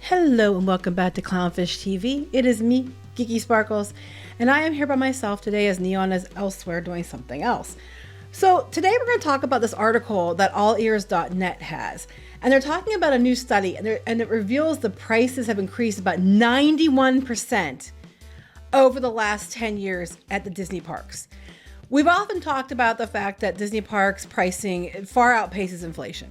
Hello and welcome back to Clownfish TV. It is me, Geeky Sparkles, and I am here by myself today as Kneon is elsewhere doing something else. So today we're going to talk about this article that allears.net has. And they're talking about a new study and it reveals the prices have increased about 91% over the last 10 years at the Disney parks. We've often talked about the fact that Disney parks pricing far outpaces inflation.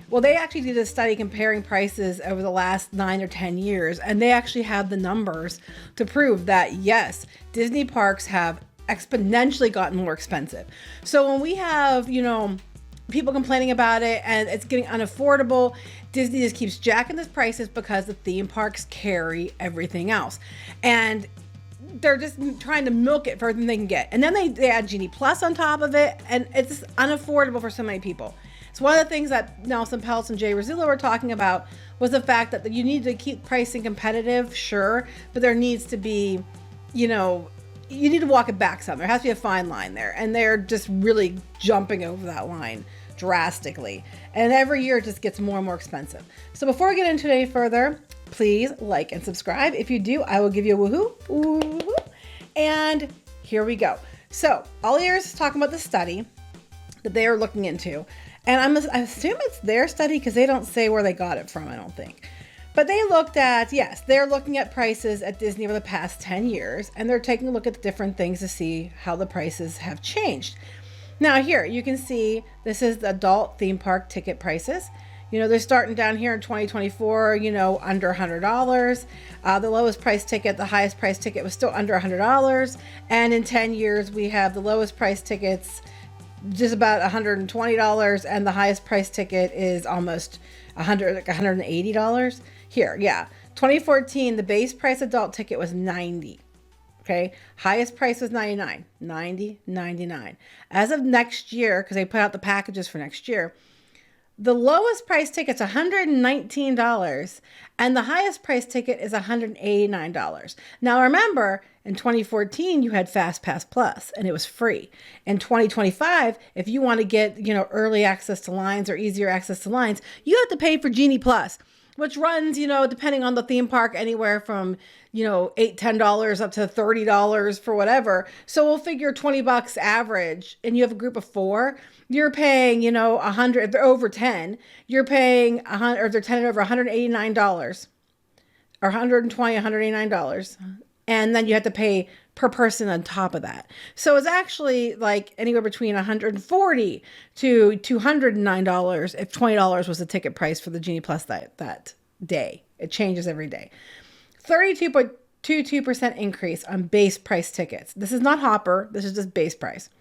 Well, they actually did a study comparing prices over the last 9 or 10 years, and they actually have the numbers to prove that, yes, Disney parks have exponentially gotten more expensive. So when we have, people complaining about it and it's getting unaffordable, Disney just keeps jacking the prices because the theme parks carry everything else. And they're just trying to milk it for everything they can get. And then they add Genie Plus on top of it, and it's unaffordable for so many people. So one of the things that Nelson Peltz and Jay Rizzillo were talking about was the fact that you need to keep pricing competitive, sure, but there needs to be, you need to walk it back some. There has to be a fine line there. And they're just really jumping over that line drastically. And every year it just gets more and more expensive. So before we get into it any further, please like and subscribe. If you do, I will give you a woohoo. Woohoo. And here we go. So All Ears is talking about the study that they are looking into. And I assume it's their study because they don't say where they got it from, I don't think. But they looked at, yes, they're looking at prices at Disney over the past 10 years, and they're taking a look at the different things to see how the prices have changed. Now here, you can see this is the adult theme park ticket prices. They're starting down here in 2024, under $100. The lowest price ticket, the highest price ticket was still under $100. And in 10 years, we have the lowest price tickets just about $120, and the highest price ticket is almost $180. Here, yeah. 2014, the base price adult ticket was $90. Okay. Highest price was $99. $90, $99. As of next year, because they put out the packages for next year, the lowest price ticket's $119, and the highest price ticket is $189. Now remember, in 2014, you had Fast Pass Plus, and it was free. In 2025, if you want to get, early access to lines or easier access to lines, you have to pay for Genie Plus, which runs, depending on the theme park, anywhere from, $8, $10 up to $30 for whatever. So we'll figure $20 average, and you have a group of 4, you're paying, 100, if they're over 10, you're paying 100, or if they're 10 and over, $189 or $120, $189. And then you have to pay per person on top of that. So it's actually like anywhere between $140 to $209 if $20 was the ticket price for the Genie Plus that day. It changes every day. 32.22% increase on base price tickets. This is not Hopper. This is just base price.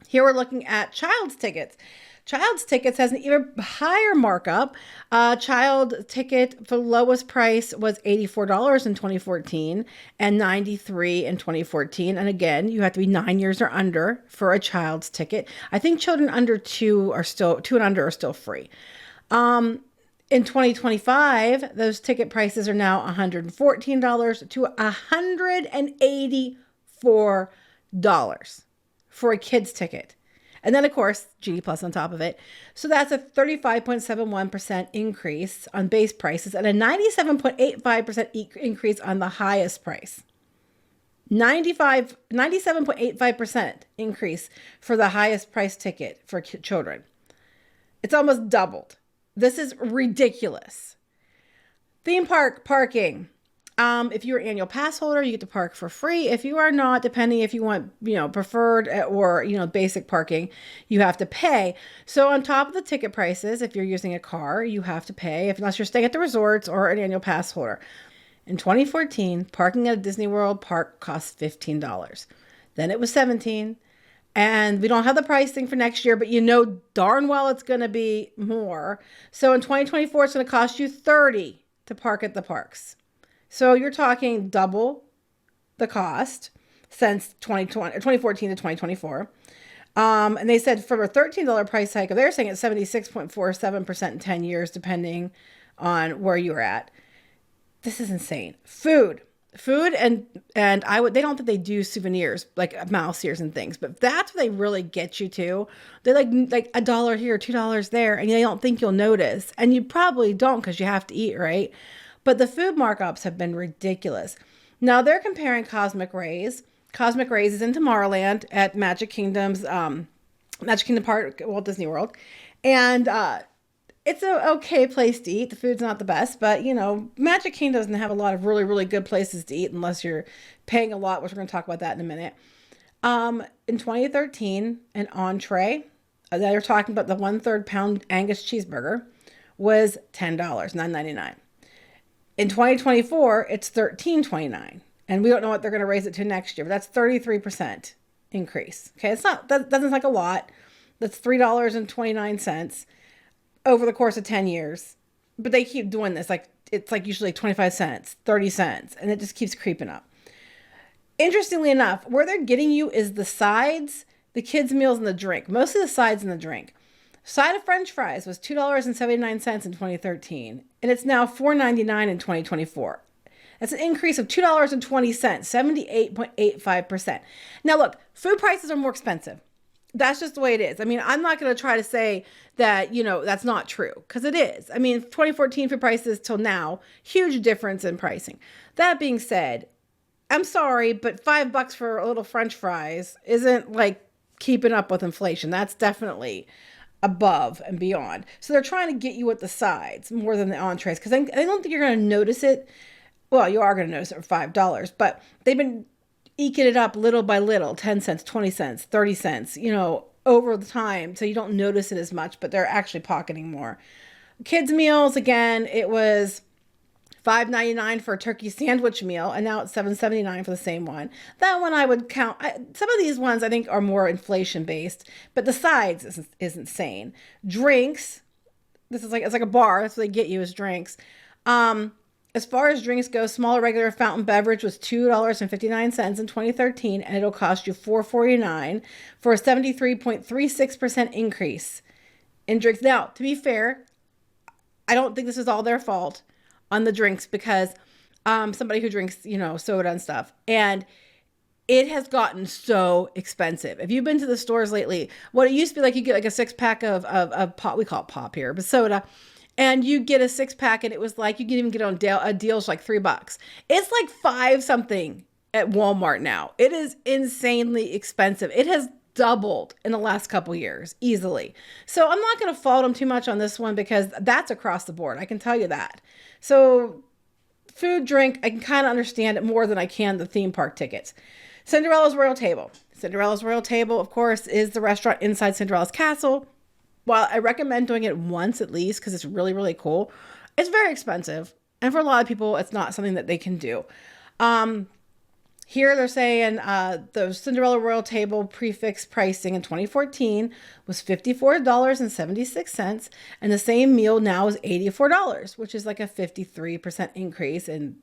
Here we're looking at child's tickets. Child's tickets has an even higher markup. Child ticket for lowest price was $84 in 2014 and $93 in 2014. And again, you have to be 9 years or under for a child's ticket. I think children under 2 and under are still free. In 2025, those ticket prices are now $114 to $184 for a kid's ticket. And then, of course, Genie Plus on top of it. So that's a 35.71% increase on base prices and a 97.85% increase on the highest price. 97.85% increase for the highest price ticket for children. It's almost doubled. This is ridiculous. Theme park parking. If you're an annual pass holder, you get to park for free. If you are not, depending if you want, preferred or, basic parking, you have to pay. So on top of the ticket prices, if you're using a car, you have to pay, unless you're staying at the resorts or an annual pass holder. In 2014, parking at a Disney World park cost $15. Then it was $17. And we don't have the pricing for next year, but darn well it's going to be more. So in 2024, it's going to cost you $30 to park at the parks. So you're talking double the cost since 2014 to 2024. And they said for a $13 price hike, they're saying it's 76.47% in 10 years, depending on where you're at. This is insane. Food and they don't think they do souvenirs like mouse ears and things, but that's what they really get you to. They like $1 here, $2 there, and they don't think you'll notice, and you probably don't because you have to eat, right? But the food markups have been ridiculous. Now they're comparing Cosmic Rays. Cosmic Rays is in Tomorrowland at Magic Kingdom Park at Walt Disney World. And it's an okay place to eat. The food's not the best, but Magic Kingdom doesn't have a lot of really, really good places to eat unless you're paying a lot, which we're going to talk about that in a minute. In 2013, an entree, they're talking about the 1/3 pound Angus cheeseburger, was $10, $9.99. In 2024, it's $13.29. And we don't know what they're going to raise it to next year, but that's 33% increase. Okay, that doesn't sound like a lot. That's $3.29 over the course of 10 years. But they keep doing this. It's usually 25 cents, 30 cents, and it just keeps creeping up. Interestingly enough, where they're getting you is the sides, the kids' meals, and the drink. Mostly the sides and the drink. Side of French fries was $2.79 in 2013, and it's now $4.99 in 2024. That's an increase of $2.20, 78.85%. Now look, food prices are more expensive. That's just the way it is. I mean, I'm not going to try to say that, that's not true, because it is. I mean, 2014 food prices till now, huge difference in pricing. That being said, I'm sorry, but $5 for a little French fries isn't keeping up with inflation. That's definitely above and beyond. So they're trying to get you with the sides more than the entrees, because I don't think you're going to notice it. Well, you are going to notice it for $5, but they've been eking it up little by little, 10 cents, 20 cents, 30 cents, over the time. So you don't notice it as much, but they're actually pocketing more. Kids meals, again, it was $5.99 for a turkey sandwich meal, and now it's $7.79 for the same one. That one I would count. Some of these ones I think are more inflation based, but the sides is insane. Drinks, it's like a bar. That's what they get you is drinks. As far as drinks go, smaller regular fountain beverage was $2.59 in 2013, and it'll cost you $4.49 for a 73.36% increase in drinks. Now, to be fair, I don't think this is all their fault on the drinks, because somebody who drinks, soda and stuff, and it has gotten so expensive. If you've been to the stores lately, what it used to be you get a 6-pack of pop, we call it pop here, but soda, and you get a 6-pack, and it was you can even get on a deal for $3. It's $5 something at Walmart now. It is insanely expensive. It has doubled in the last couple years easily. So I'm not going to fault them too much on this one, because that's across the board. I can tell you that. So food, drink, I can kind of understand it more than I can the theme park tickets. Cinderella's Royal Table. Cinderella's Royal Table, of course, is the restaurant inside Cinderella's castle. While I recommend doing it once at least, because it's really, really cool, it's very expensive. And for a lot of people, it's not something that they can do. Here they're saying the Cinderella Royal Table prefix pricing in 2014 was $54.76, and the same meal now is $84, which is a 53% increase. And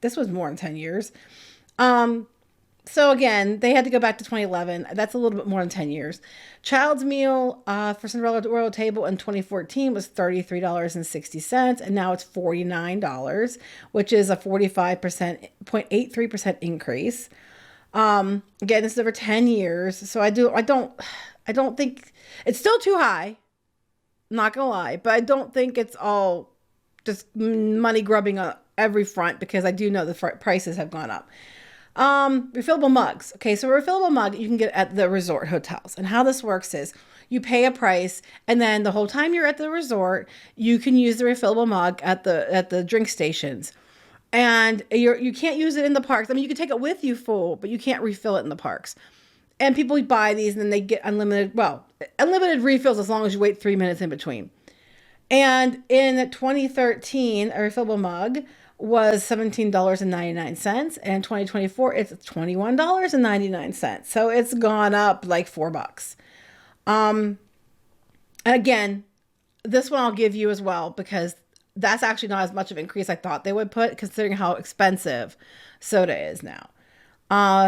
this was more than 10 years. So again, they had to go back to 2011. That's a little bit more than 10 years. Child's meal for Cinderella Royal Table in 2014 was $33.60, and now it's $49, which is a 45.83% increase. Again, this is over 10 years, so I don't think it's still too high. Not gonna lie, but I don't think it's all just money grubbing on every front, because I do know the prices have gone up. Refillable mugs. Okay, so a refillable mug you can get at the resort hotels. And how this works is you pay a price, and then the whole time you're at the resort, you can use the refillable mug at the drink stations. And you can't use it in the parks. I mean, you can take it with you full, but you can't refill it in the parks. And people buy these, and then they get unlimited refills as long as you wait 3 minutes in between. And in 2013, a refillable mug was $17.99, and in 2024 it's $21.99. So it's gone up $4. Again, this one I'll give you as well, because that's actually not as much of an increase I thought they would put, considering how expensive soda is now.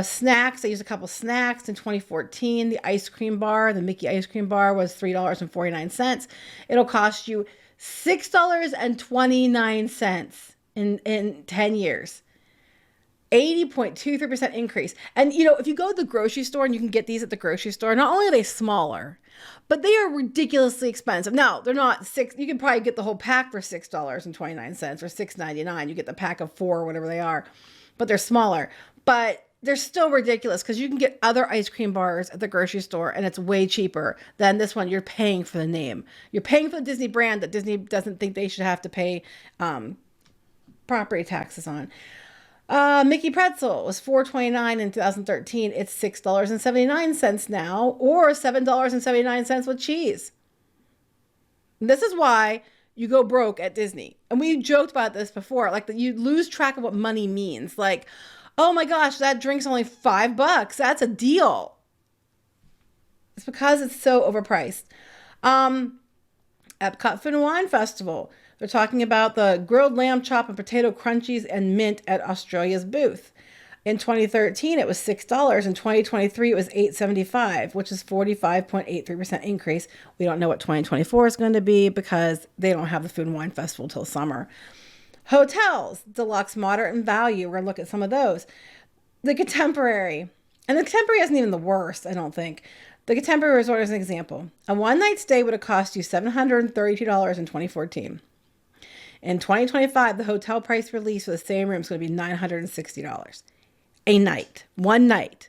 Snacks, I used a couple snacks in 2014. The ice cream bar, the Mickey ice cream bar, was $3.49. It'll cost you $6.29 in 10 years. 80.23% increase. And if you go to the grocery store and you can get these at the grocery store, not only are they smaller, but they are ridiculously expensive. Now, they're not you can probably get the whole pack for $6.29 or $6.99. You get the pack of 4 or whatever they are, but they're smaller. But they're still ridiculous because you can get other ice cream bars at the grocery store and it's way cheaper than this one. You're paying for the name. You're paying for the Disney brand that Disney doesn't think they should have to pay property taxes on. Mickey Pretzel was $4.29 in 2013. It's $6.79 now, or $7.79 with cheese. This is why you go broke at Disney. And we joked about this before, like that you lose track of what money means. Like, oh my gosh, that drink's only $5. That's a deal. It's because it's so overpriced. Epcot Food and Wine Festival. They're talking about the grilled lamb chop and potato crunchies and mint at Australia's booth. In 2013, it was $6. In 2023, it was $8.75, which is 45.83% increase. We don't know what 2024 is going to be because they don't have the Food and Wine Festival till summer. Hotels, deluxe, moderate, and value. We're going to look at some of those. The Contemporary. And the Contemporary isn't even the worst, I don't think. The Contemporary Resort is an example. A one-night stay would have cost you $732 in 2014. In 2025, the hotel price release for the same room is going to be $960. A night. One night.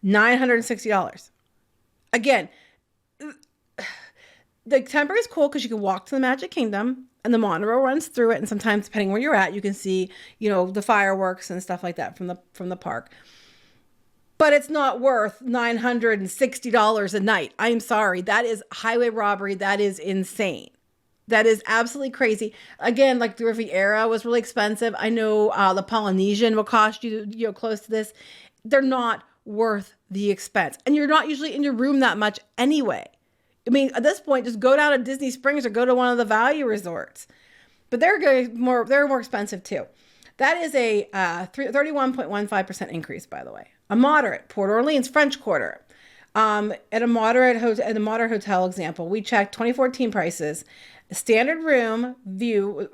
$960. Again, the Contemporary is cool because you can walk to the Magic Kingdom and the monorail runs through it. And sometimes, depending where you're at, you can see, the fireworks and stuff like that from the park. But it's not worth $960 a night. I'm sorry. That is highway robbery. That is insane. That is absolutely crazy. Again, like the Riviera was really expensive. I know the Polynesian will cost you, close to this. They're not worth the expense. And you're not usually in your room that much anyway. I mean, at this point, just go down to Disney Springs or go to one of the value resorts. But they're more expensive too. That is a 31.15% increase, by the way. A moderate, Port Orleans French Quarter. At a moderate hotel example, we checked 2014 prices. Standard view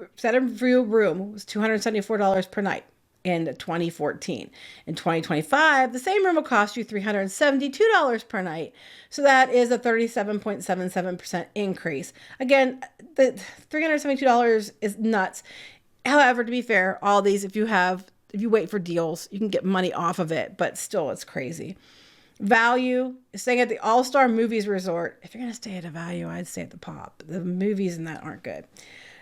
room was $274 per night in 2014. In 2025, the same room will cost you $372 per night. So that is a 37.77% increase. Again, the $372 is nuts. However, to be fair, all these, if you wait for deals, you can get money off of it, but still it's crazy. Value, staying at the All-Star Movies Resort. If you're going to stay at a value, I'd stay at the Pop. The movies in that aren't good.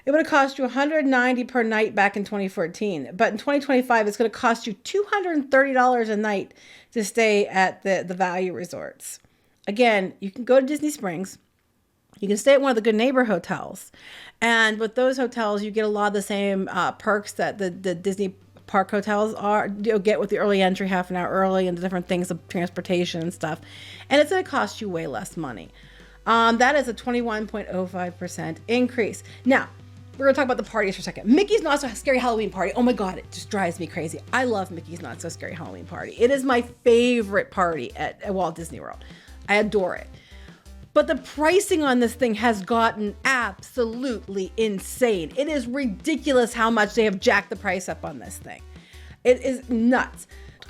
It would have cost you $190 per night back in 2014. But in 2025, it's going to cost you $230 a night to stay at the value resorts. Again, you can go to Disney Springs. You can stay at one of the Good Neighbor hotels. And with those hotels, you get a lot of the same perks that the Disney park hotels get with the early entry, half an hour early, and the different things of transportation and stuff. And it's going to cost you way less money. That is a 21.05% increase. Now, we're going to talk about the parties for a second. Mickey's Not So Scary Halloween Party. Oh my God, it just drives me crazy. I love Mickey's Not So Scary Halloween Party. It is my favorite party at Walt Disney World. I adore it. But the pricing on this thing has gotten absolutely insane. It is ridiculous how much they have jacked the price up on this thing. It is nuts.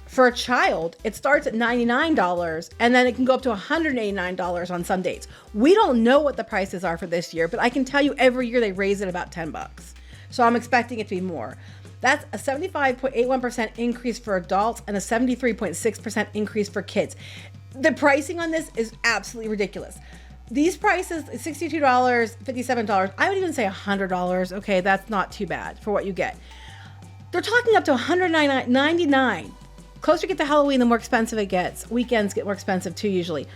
For a child, it starts at $99 and then it can go up to $189 on some dates. We don't know what the prices are for this year, but I can tell you every year they raise it about $10. So I'm expecting it to be more. That's a 75.81% increase for adults and a 73.6% increase for kids. The pricing on this is absolutely ridiculous. These prices, $62, $57, I would even say $100. Okay, that's not too bad for what you get. They're talking up to $199. Closer you get to Halloween, the more expensive it gets. Weekends get more expensive too, usually.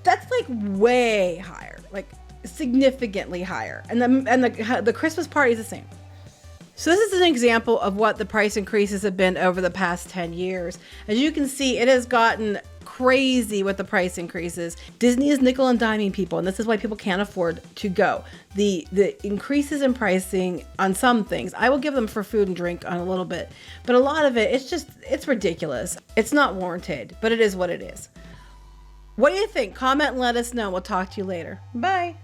That's like way higher, like significantly higher. And the Christmas party is the same. So this is an example of what the price increases have been over the past 10 years. As you can see, it has gotten crazy with the price increases. Disney is nickel and diming people, and this is why people can't afford to go. The increases in pricing on some things, I will give them for food and drink on a little bit, but a lot of it, it's ridiculous. It's not warranted, but it is what it is. What do you think? Comment and let us know. We'll talk to you later. Bye.